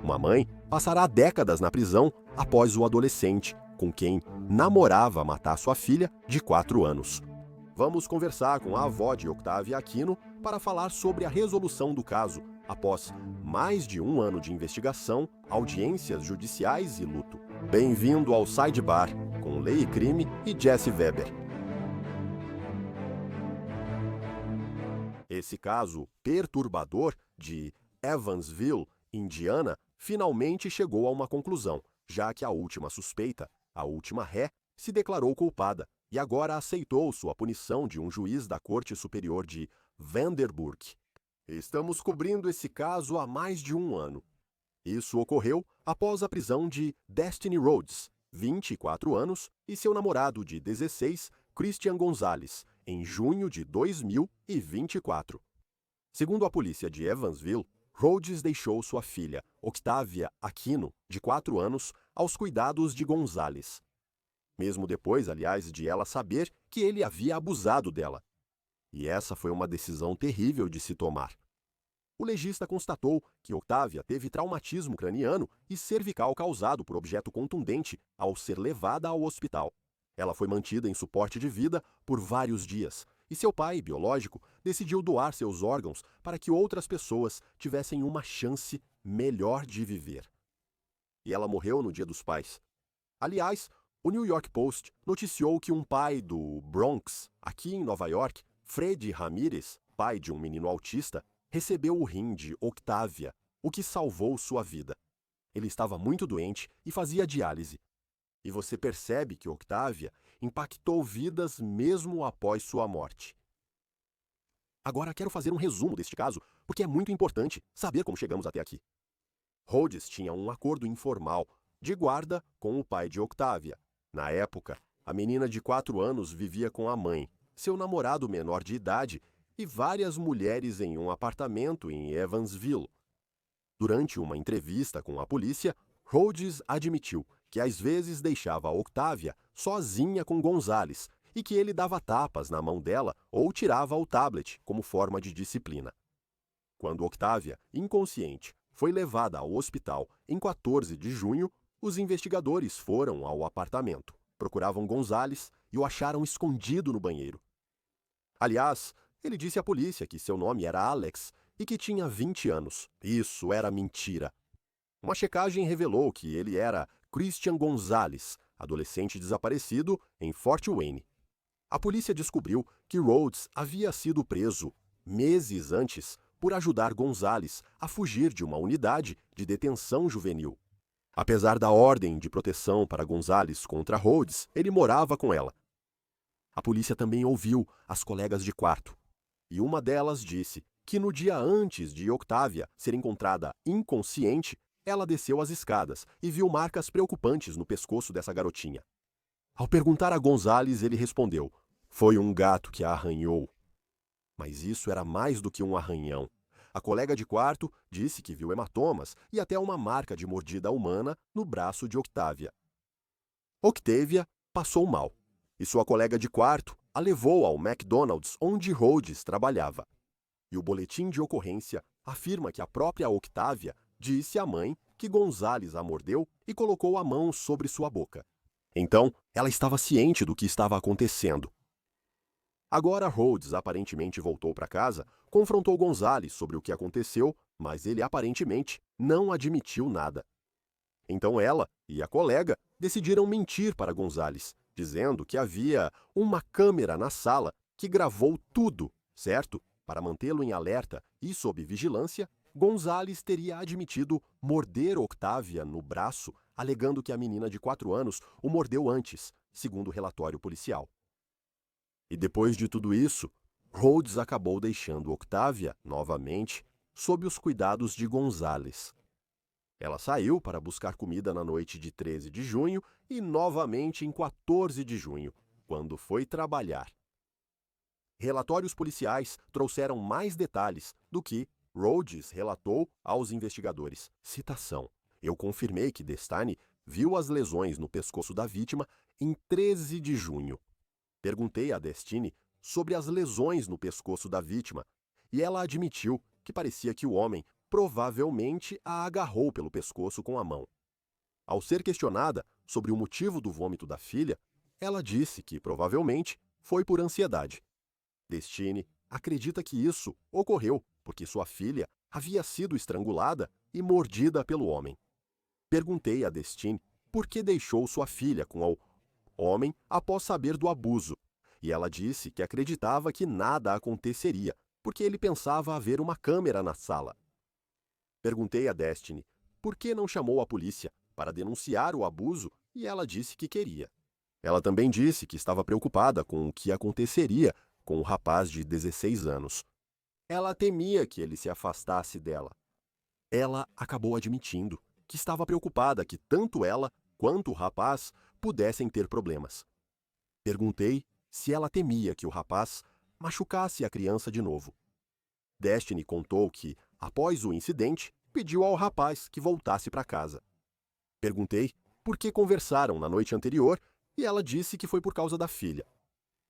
Uma mãe passará décadas na prisão após o adolescente, com quem namorava matar sua filha de 4 anos. Vamos conversar com a avó de Octavia Aquino para falar sobre a resolução do caso, após mais de 1 ano de investigação, audiências judiciais e luto. Bem-vindo ao Sidebar, com Lei e Crime e Jesse Weber. Esse caso perturbador de Evansville, Indiana, finalmente chegou a uma conclusão, já que a última suspeita, a última ré, se declarou culpada e agora aceitou sua punição de um juiz da Corte Superior de Vanderburg. Estamos cobrindo esse caso há mais de 1 ano. Isso ocorreu após a prisão de Destiny Rhodes, 24 anos, e seu namorado de 16, Christian Gonzalez, em junho de 2024. Segundo a polícia de Evansville, Rhodes deixou sua filha, Octavia Aquino, de 4 anos, aos cuidados de Gonzalez. Mesmo depois, aliás, de ela saber que ele havia abusado dela. E essa foi uma decisão terrível de se tomar. O legista constatou que Octavia teve traumatismo craniano e cervical causado por objeto contundente ao ser levada ao hospital. Ela foi mantida em suporte de vida por vários dias, e seu pai, biológico, decidiu doar seus órgãos para que outras pessoas tivessem uma chance melhor de viver. E ela morreu no Dia dos Pais. Aliás, o New York Post noticiou que um pai do Bronx, aqui em Nova York, Fred Ramirez, pai de um menino autista, recebeu o rim de Octavia, o que salvou sua vida. Ele estava muito doente e fazia diálise. E você percebe que Octavia impactou vidas mesmo após sua morte. Agora quero fazer um resumo deste caso, porque é muito importante saber como chegamos até aqui. Rhodes tinha um acordo informal de guarda com o pai de Octavia. Na época, a menina de 4 anos vivia com a mãe, seu namorado menor de idade e várias mulheres em um apartamento em Evansville. Durante uma entrevista com a polícia, Rhodes admitiu que às vezes deixava Octavia sozinha com Gonzalez e que ele dava tapas na mão dela ou tirava o tablet como forma de disciplina. Quando Octavia, inconsciente, foi levada ao hospital em 14 de junho, os investigadores foram ao apartamento, procuravam Gonzalez e o acharam escondido no banheiro. Aliás, ele disse à polícia que seu nome era Alex e que tinha 20 anos. Isso era mentira. Uma checagem revelou que ele era Christian Gonzalez, adolescente desaparecido em Fort Wayne. A polícia descobriu que Rhodes havia sido preso meses antes por ajudar Gonzalez a fugir de uma unidade de detenção juvenil. Apesar da ordem de proteção para Gonzalez contra Rhodes, ele morava com ela. A polícia também ouviu as colegas de quarto, e uma delas disse que no dia antes de Octavia ser encontrada inconsciente, ela desceu as escadas e viu marcas preocupantes no pescoço dessa garotinha. Ao perguntar a Gonzalez, ele respondeu: "Foi um gato que a arranhou." Mas isso era mais do que um arranhão. A colega de quarto disse que viu hematomas e até uma marca de mordida humana no braço de Octavia. Octavia passou mal, e sua colega de quarto a levou ao McDonald's onde Rhodes trabalhava. E o boletim de ocorrência afirma que a própria Octavia disse à mãe que Gonzalez a mordeu e colocou a mão sobre sua boca. Então, ela estava ciente do que estava acontecendo. Agora Rhodes aparentemente voltou para casa, confrontou Gonzalez sobre o que aconteceu, mas ele aparentemente não admitiu nada. Então ela e a colega decidiram mentir para Gonzalez, dizendo que havia uma câmera na sala que gravou tudo, certo? Para mantê-lo em alerta e sob vigilância, Gonzalez teria admitido morder Octavia no braço, alegando que a menina de 4 anos o mordeu antes, segundo o relatório policial. E depois de tudo isso, Rhodes acabou deixando Octavia, novamente, sob os cuidados de Gonzalez. Ela saiu para buscar comida na noite de 13 de junho e novamente em 14 de junho, quando foi trabalhar. Relatórios policiais trouxeram mais detalhes do que Rhodes relatou aos investigadores. Citação: "Eu confirmei que Destiny viu as lesões no pescoço da vítima em 13 de junho. Perguntei a Destiny sobre as lesões no pescoço da vítima e ela admitiu que parecia que o homem provavelmente a agarrou pelo pescoço com a mão. Ao ser questionada sobre o motivo do vômito da filha, ela disse que provavelmente foi por ansiedade. Destiny acredita que isso ocorreu porque sua filha havia sido estrangulada e mordida pelo homem. Perguntei a Destiny por que deixou sua filha com o homem após saber do abuso, e ela disse que acreditava que nada aconteceria, porque ele pensava haver uma câmera na sala. Perguntei a Destiny por que não chamou a polícia para denunciar o abuso e ela disse que queria. Ela também disse que estava preocupada com o que aconteceria com o rapaz de 16 anos. Ela temia que ele se afastasse dela. Ela acabou admitindo que estava preocupada que tanto ela quanto o rapaz pudessem ter problemas. Perguntei se ela temia que o rapaz machucasse a criança de novo. Destiny contou que, após o incidente, pediu ao rapaz que voltasse para casa. Perguntei por que conversaram na noite anterior e ela disse que foi por causa da filha.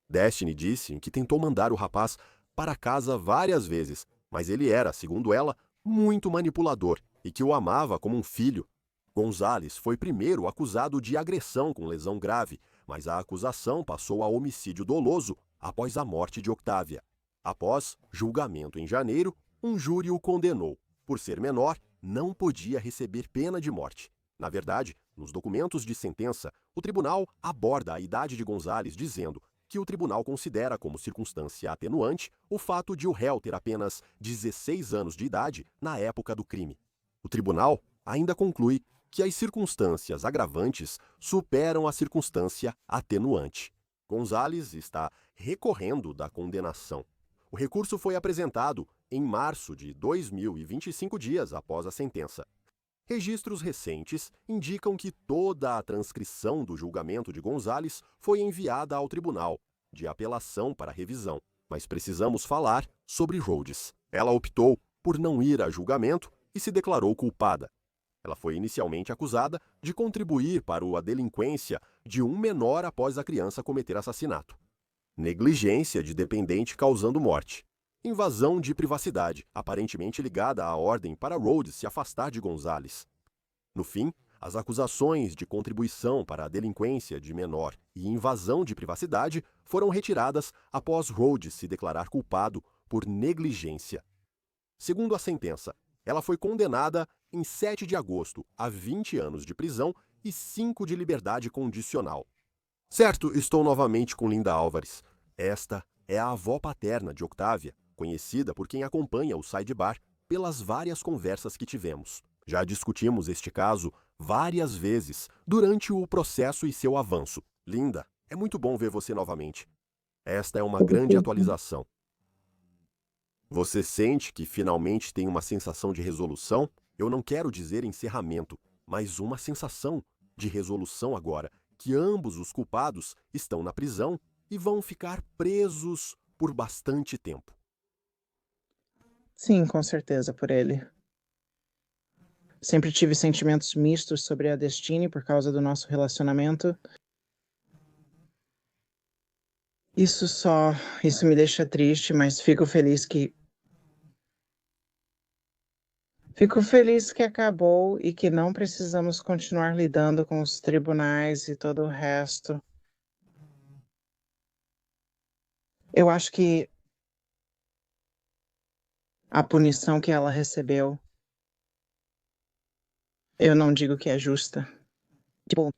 Destiny disse que tentou mandar o rapaz para casa várias vezes, mas ele era, segundo ela, muito manipulador e que o amava como um filho. Gonzales foi primeiro acusado de agressão com lesão grave, mas a acusação passou a homicídio doloso após a morte de Octávia. Após julgamento em janeiro, um júri o condenou. Por ser menor, não podia receber pena de morte. Na verdade, nos documentos de sentença, o tribunal aborda a idade de Gonzales dizendo que o tribunal considera como circunstância atenuante o fato de o réu ter apenas 16 anos de idade na época do crime. O tribunal ainda conclui que as circunstâncias agravantes superam a circunstância atenuante. Gonzales está recorrendo da condenação. O recurso foi apresentado em março de 2025 dias após a sentença. Registros recentes indicam que toda a transcrição do julgamento de Gonzales foi enviada ao tribunal de apelação para revisão, mas precisamos falar sobre Rhodes. Ela optou por não ir a julgamento e se declarou culpada. Ela foi inicialmente acusada de contribuir para a delinquência de um menor após a criança cometer assassinato, negligência de dependente causando morte, invasão de privacidade, aparentemente ligada à ordem para Rhodes se afastar de Gonzales. No fim, as acusações de contribuição para a delinquência de menor e invasão de privacidade foram retiradas após Rhodes se declarar culpado por negligência. Segundo a sentença, ela foi condenada em 7 de agosto a 20 anos de prisão e 5 de liberdade condicional. Certo, estou novamente com Linda Álvares. Esta é a avó paterna de Octávia, conhecida por quem acompanha o Sidebar pelas várias conversas que tivemos. Já discutimos este caso várias vezes durante o processo e seu avanço. Linda, é muito bom ver você novamente. Esta é uma grande atualização. Você sente que finalmente tem uma sensação de resolução? Eu não quero dizer encerramento, mas uma sensação de resolução agora, que ambos os culpados estão na prisão e vão ficar presos por bastante tempo. Sim, com certeza, por ele. Sempre tive sentimentos mistos sobre a Destiny por causa do nosso relacionamento. Isso me deixa triste, mas fico feliz que acabou e que não precisamos continuar lidando com os tribunais e todo o resto. Eu acho que a punição que ela recebeu, eu não digo que é justa. Tipo,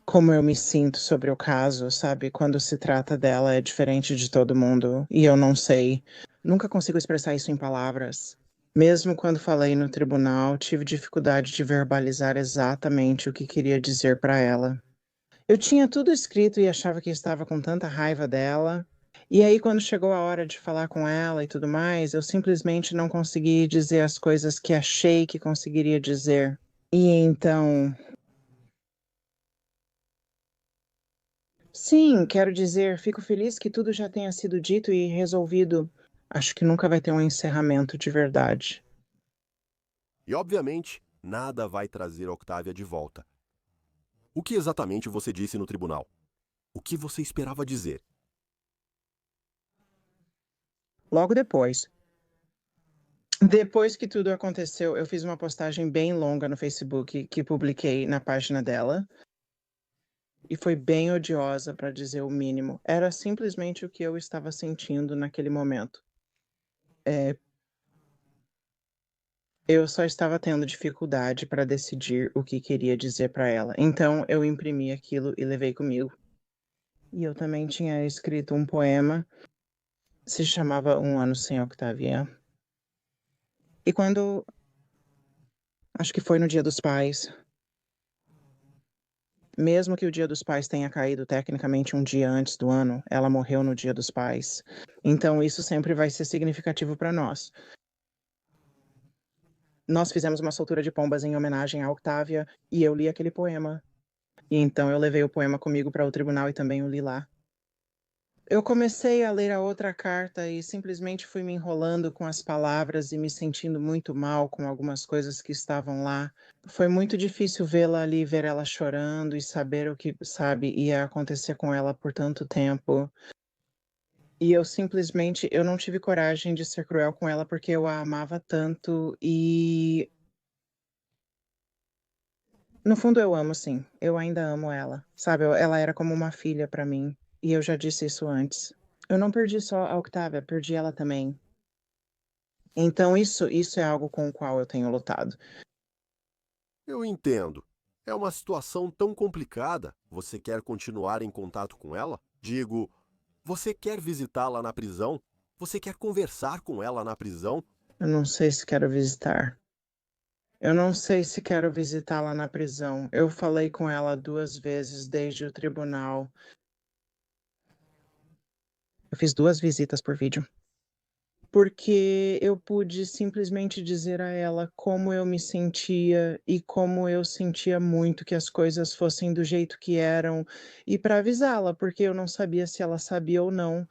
como eu me sinto sobre o caso, sabe? Quando se trata dela é diferente de todo mundo e eu não sei. Nunca consigo expressar isso em palavras. Mesmo quando falei no tribunal, tive dificuldade de verbalizar exatamente o que queria dizer para ela. Eu tinha tudo escrito e achava que estava com tanta raiva dela. E aí, quando chegou a hora de falar com ela e tudo mais, eu simplesmente não consegui dizer as coisas que achei que conseguiria dizer. E então, sim, quero dizer, fico feliz que tudo já tenha sido dito e resolvido. Acho que nunca vai ter um encerramento de verdade. E, obviamente, nada vai trazer Octávia de volta. O que exatamente você disse no tribunal? O que você esperava dizer? Logo depois, Depois que tudo aconteceu, eu fiz uma postagem bem longa no Facebook que publiquei na página dela. E foi bem odiosa, para dizer o mínimo. Era simplesmente o que eu estava sentindo naquele momento. Eh, eu só estava tendo dificuldade para decidir o que queria dizer para ela. Então eu imprimi aquilo e levei comigo. E eu também tinha escrito um poema, se chamava Um Ano Sem Octavia. E quando acho que foi no Dia dos Pais, mesmo que o Dia dos Pais tenha caído tecnicamente um dia antes do ano, ela morreu no Dia dos Pais. Então isso sempre vai ser significativo para nós. Nós fizemos uma soltura de pombas em homenagem à Octávia, e eu li aquele poema. E então eu levei o poema comigo para o tribunal e também o li lá. Eu comecei a ler a outra carta e simplesmente fui me enrolando com as palavras e me sentindo muito mal com algumas coisas que estavam lá. Foi muito difícil vê-la ali, ver ela chorando e saber o que, sabe, ia acontecer com ela por tanto tempo. E eu simplesmente eu não tive coragem de ser cruel com ela, porque eu a amava tanto e no fundo eu amo sim, eu ainda amo ela, sabe, ela era como uma filha pra mim, e eu já disse isso antes. Eu não perdi só a Octávia, perdi ela também. Então isso é algo com o qual eu tenho lutado. Eu entendo. É uma situação tão complicada. Você quer continuar em contato com ela? Digo, você quer visitá-la na prisão? Você quer conversar com ela na prisão? Eu não sei se quero visitar. Eu não sei se quero visitá-la na prisão. Eu falei com ela 2 vezes desde o tribunal. Eu fiz 2 visitas por vídeo. Porque eu pude simplesmente dizer a ela como eu me sentia e como eu sentia muito que as coisas fossem do jeito que eram, e para avisá-la, porque eu não sabia se ela sabia ou não.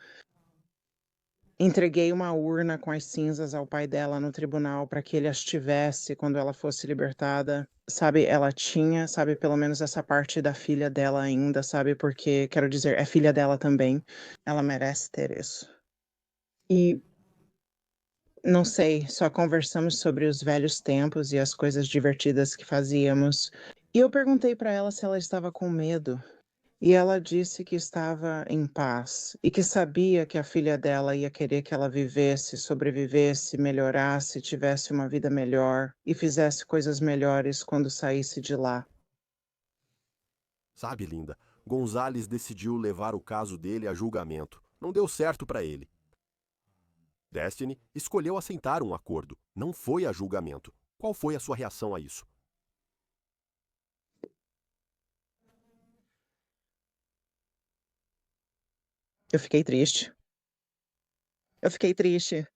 Entreguei uma urna com as cinzas ao pai dela no tribunal para que ele as tivesse quando ela fosse libertada. Sabe, ela tinha, sabe, pelo menos essa parte da filha dela ainda, sabe, porque, quero dizer, é filha dela também. Ela merece ter isso. E não sei, só conversamos sobre os velhos tempos e as coisas divertidas que fazíamos. E eu perguntei para ela se ela estava com medo, e ela disse que estava em paz e que sabia que a filha dela ia querer que ela vivesse, sobrevivesse, melhorasse, tivesse uma vida melhor e fizesse coisas melhores quando saísse de lá. Sabe, Linda, Gonzales decidiu levar o caso dele a julgamento. Não deu certo para ele. Destiny escolheu aceitar um acordo. Não foi a julgamento. Qual foi a sua reação a isso? Eu fiquei triste. Eu fiquei triste.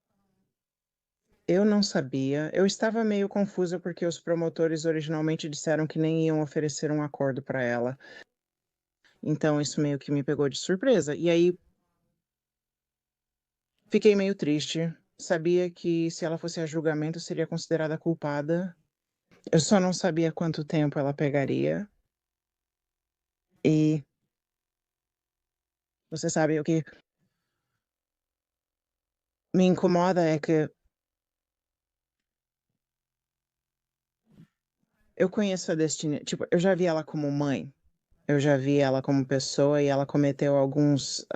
Eu não sabia. Eu estava meio confusa porque os promotores originalmente disseram que nem iam oferecer um acordo para ela. Então isso meio que me pegou de surpresa. E aí fiquei meio triste. Sabia que se ela fosse a julgamento seria considerada culpada. Eu só não sabia quanto tempo ela pegaria. E você sabe o que me incomoda é que eu conheço a Destiny, tipo, eu já vi ela como mãe. Eu já vi ela como pessoa e ela cometeu alguns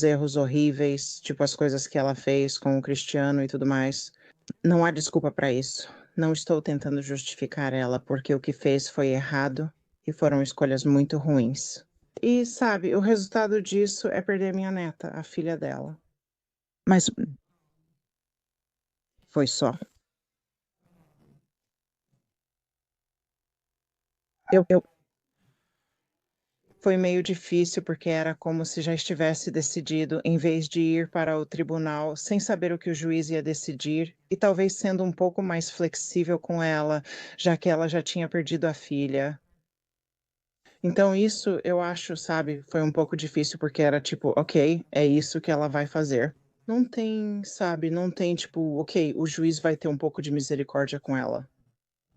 erros horríveis, tipo as coisas que ela fez com o Cristiano e tudo mais. Não há desculpa pra isso. Não estou tentando justificar ela, porque o que fez foi errado e foram escolhas muito ruins. E sabe, o resultado disso é perder minha neta, a filha dela. Mas foi só. Eu Foi meio difícil, porque era como se já estivesse decidido, em vez de ir para o tribunal sem saber o que o juiz ia decidir, e talvez sendo um pouco mais flexível com ela, já que ela já tinha perdido a filha. Então isso eu acho, sabe, foi um pouco difícil, porque era tipo: "Ok, é isso que ela vai fazer". Não tem, sabe, não tem tipo: "Ok, o juiz vai ter um pouco de misericórdia com ela".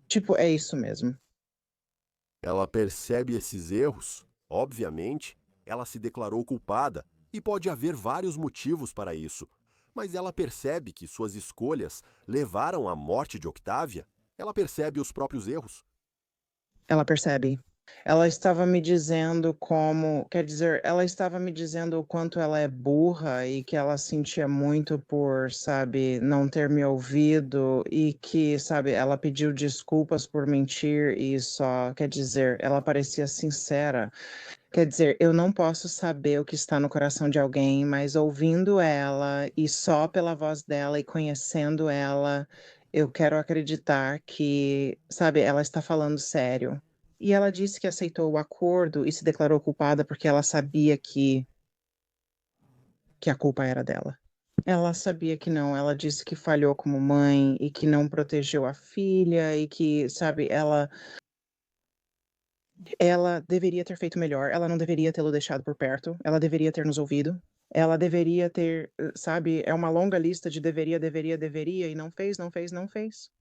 Tipo, é isso mesmo. Ela percebe esses erros? Obviamente, ela se declarou culpada e pode haver vários motivos para isso. mas ela percebe que suas escolhas levaram à morte de Octavia. Ela percebe os próprios erros. Ela percebe. Ela estava me dizendo como quer dizer, ela estava me dizendo o quanto ela é burra e que ela sentia muito por, sabe, não ter me ouvido e que, sabe, ela pediu desculpas por mentir e só quer dizer, ela parecia sincera. Quer dizer, eu não posso saber o que está no coração de alguém, mas ouvindo ela e só pela voz dela e conhecendo ela, eu quero acreditar que, sabe, ela está falando sério. E ela disse que aceitou o acordo e se declarou culpada porque ela sabia que a culpa era dela. Ela sabia que não, ela disse que falhou como mãe e que não protegeu a filha e que, sabe, ela deveria ter feito melhor, ela não deveria tê-lo deixado por perto, ela deveria ter nos ouvido, ela deveria ter, sabe, é uma longa lista de deveria, deveria, deveria e não fez, não fez, não fez.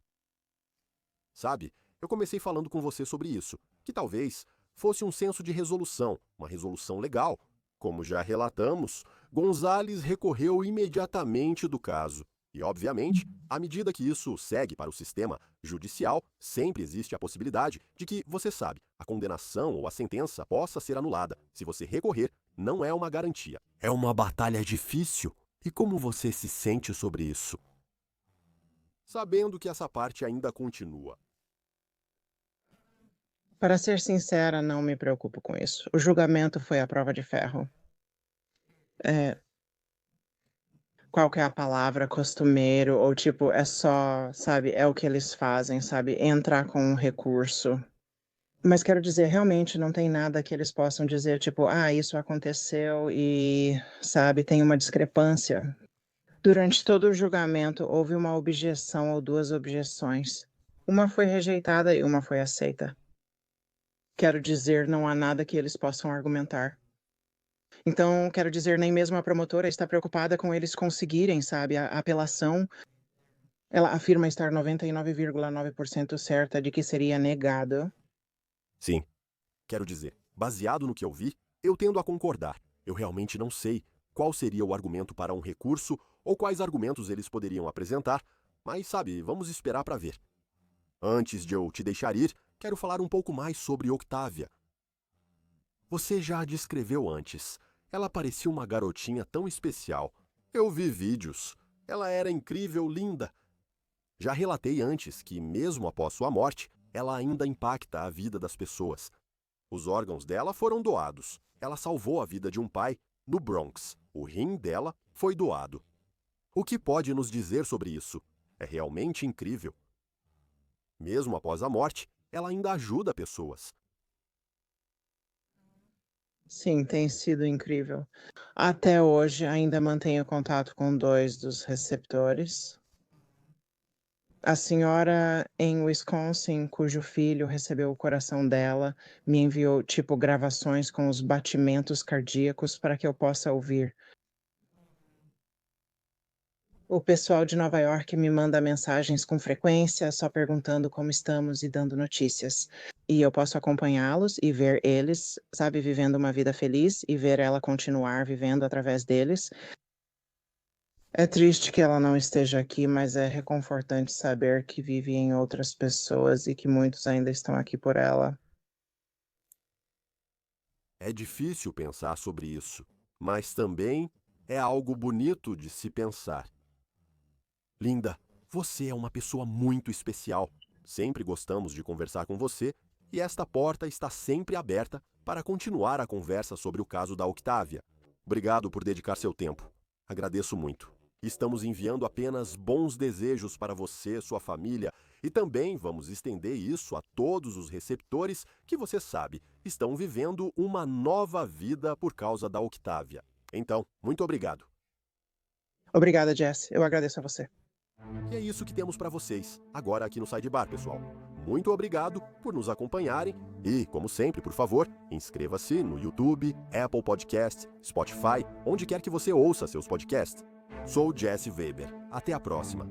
Sabe, eu comecei falando com você sobre isso, que talvez fosse um senso de resolução, uma resolução legal. Como já relatamos, Gonzales recorreu imediatamente do caso. E, obviamente, à medida que isso segue para o sistema judicial, sempre existe a possibilidade de que, você sabe, a condenação ou a sentença possa ser anulada. Se você recorrer, não é uma garantia. É uma batalha difícil. E como você se sente sobre isso? Sabendo que essa parte ainda continua. Para ser sincera, não me preocupo com isso. O julgamento foi a prova de ferro. É, qual que é a palavra? Costumeiro ou tipo, é só, sabe, é o que eles fazem, sabe, entrar com um recurso. Mas quero dizer, realmente não tem nada que eles possam dizer, tipo, ah, isso aconteceu e, sabe, tem uma discrepância. Durante todo o julgamento, houve uma objeção ou duas objeções. Uma foi rejeitada e uma foi aceita. Quero dizer, não há nada que eles possam argumentar. Então, quero dizer, nem mesmo a promotora está preocupada com eles conseguirem, sabe, a apelação. Ela afirma estar 99,9% certa de que seria negado. Sim, quero dizer, baseado no que eu vi, eu tendo a concordar. Eu realmente não sei qual seria o argumento para um recurso ou quais argumentos eles poderiam apresentar, mas sabe, vamos esperar para ver. Antes de eu te deixar ir, quero falar um pouco mais sobre Octavia. Você já a descreveu antes. Ela parecia uma garotinha tão especial. Eu vi vídeos. Ela era incrível, linda. Já relatei antes que, mesmo após sua morte, ela ainda impacta a vida das pessoas. Os órgãos dela foram doados. Ela salvou a vida de um pai no Bronx. O rim dela foi doado. O que pode nos dizer sobre isso? É realmente incrível. Mesmo após a morte, ela ainda ajuda pessoas. Sim, tem sido incrível. Até hoje, ainda mantenho contato com 2 dos receptores. A senhora em Wisconsin, cujo filho recebeu o coração dela, me enviou, tipo, gravações com os batimentos cardíacos para que eu possa ouvir. O pessoal de Nova York me manda mensagens com frequência, só perguntando como estamos e dando notícias. E eu posso acompanhá-los e ver eles, sabe, vivendo uma vida feliz e ver ela continuar vivendo através deles. É triste que ela não esteja aqui, mas é reconfortante saber que vive em outras pessoas e que muitos ainda estão aqui por ela. É difícil pensar sobre isso, mas também é algo bonito de se pensar. Linda, você é uma pessoa muito especial. Sempre gostamos de conversar com você e esta porta está sempre aberta para continuar a conversa sobre o caso da Octavia. Obrigado por dedicar seu tempo. Agradeço muito. Estamos enviando apenas bons desejos para você, sua família, e também vamos estender isso a todos os receptores que você sabe estão vivendo uma nova vida por causa da Octavia. Então, muito obrigado. Obrigada, Jess. Eu agradeço a você. E é isso que temos para vocês, agora aqui no Sidebar, pessoal. Muito obrigado por nos acompanharem e, como sempre, por favor, inscreva-se no YouTube, Apple Podcast, Spotify, onde quer que você ouça seus podcasts. Sou Jesse Weber. Até a próxima.